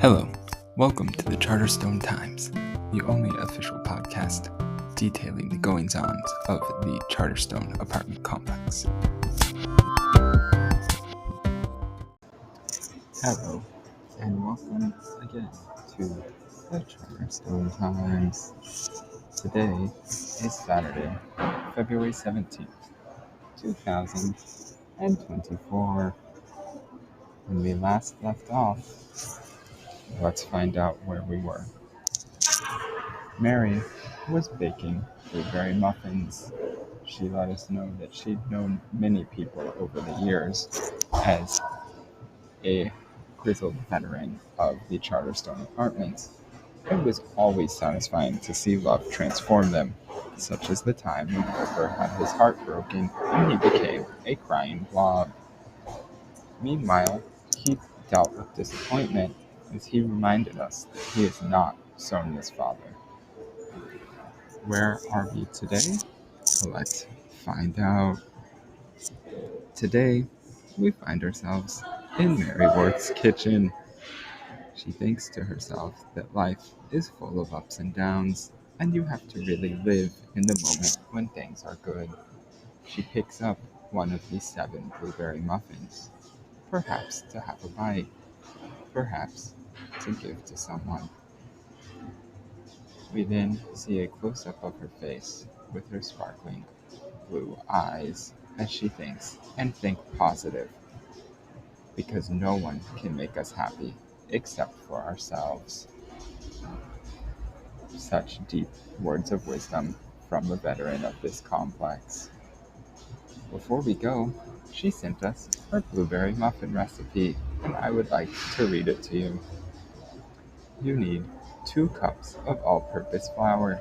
Hello, welcome to the Charterstone Times, the only official podcast detailing the goings-ons of the Charterstone apartment complex. Hello, and welcome again to the Charterstone Times. Today is Saturday, February 17th, 2024. When we last left off, let's find out where we were. Mary was baking blueberry muffins. She let us know that she'd known many people over the years as a grizzled veteran of the Charterstone apartments. It was always satisfying to see love transform them, such as the time when Parker had his heart broken and he became a crying blob. Meanwhile, he dealt with disappointment as he reminded us that he is not Sonia's father. Where are we today? Let's find out. Today, we find ourselves in Mary Worth's kitchen. She thinks to herself that life is full of ups and downs, and you have to really live in the moment when things are good. She picks up one of these 7 blueberry muffins, perhaps to have a bite, perhaps to give to someone. We then see a close-up of her face with her sparkling blue eyes as she thinks, and think positive, because no one can make us happy except for ourselves. Such deep words of wisdom from a veteran of this complex. Before we go, she sent us her blueberry muffin recipe, and I would like to read it to you. You need 2 cups of all-purpose flour,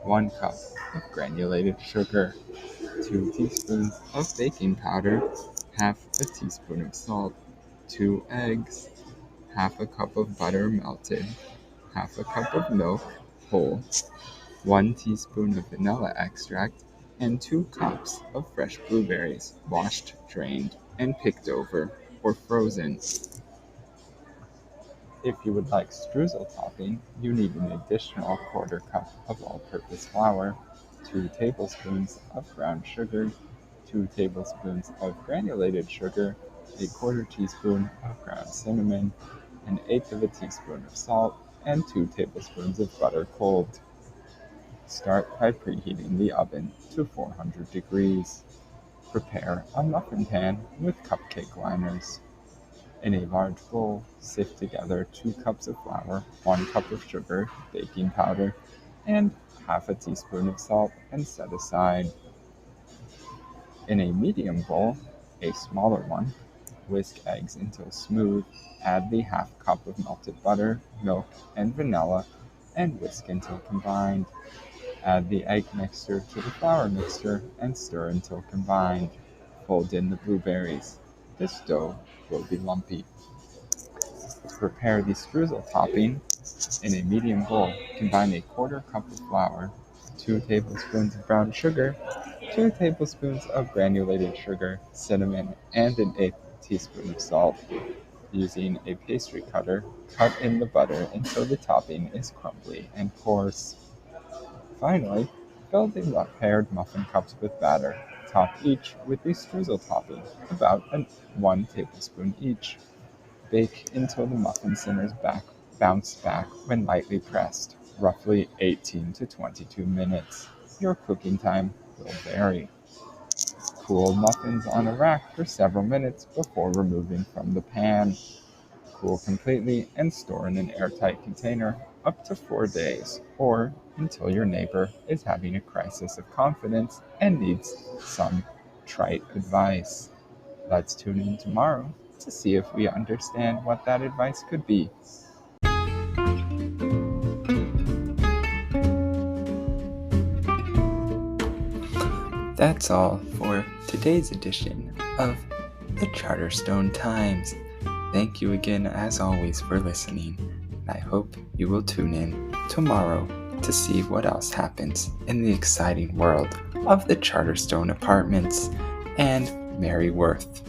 1 cup of granulated sugar, 2 teaspoons of baking powder, half a teaspoon of salt, 2 eggs, half a cup of butter melted, half a cup of milk, whole, 1 teaspoon of vanilla extract, and 2 cups of fresh blueberries, washed, drained, and picked over or frozen. If you would like streusel topping, you need an additional 1/4 cup of all-purpose flour, 2 tablespoons of brown sugar, 2 tablespoons of granulated sugar, a 1/4 teaspoon of ground cinnamon, 1/8 of a teaspoon of salt, and 2 tablespoons of butter cold. Start by preheating the oven to 400 degrees. Prepare a muffin pan with cupcake liners. In a large bowl, sift together 2 cups of flour, 1 cup of sugar, baking powder, and half a teaspoon of salt, and set aside. In a medium bowl, a smaller one, whisk eggs until smooth, add the half cup of melted butter, milk, and vanilla, and whisk until combined. Add the egg mixture to the flour mixture and stir until combined. Fold in the blueberries. This dough will be lumpy. Prepare the streusel topping. In a medium bowl, combine a 1/4 cup of flour, 2 tablespoons of brown sugar, 2 tablespoons of granulated sugar, cinnamon, and 1/8 teaspoon of salt. Using a pastry cutter, cut in the butter until the topping is crumbly and coarse. Finally, fill the paired muffin cups with batter. Top each with the streusel topping, about 1 tablespoon each. Bake until the muffin centers bounce back when lightly pressed, roughly 18 to 22 minutes. Your cooking time will vary. Cool muffins on a rack for several minutes before removing from the pan. Cool completely and store in an airtight container up to 4 days, or until your neighbor is having a crisis of confidence and needs some trite advice. Let's tune in tomorrow to see if we understand what that advice could be. That's all for today's edition of the Charterstone Times. Thank you again, as always, for listening, and I hope you will tune in tomorrow to see what else happens in the exciting world of the Charterstone Apartments and Mary Worth.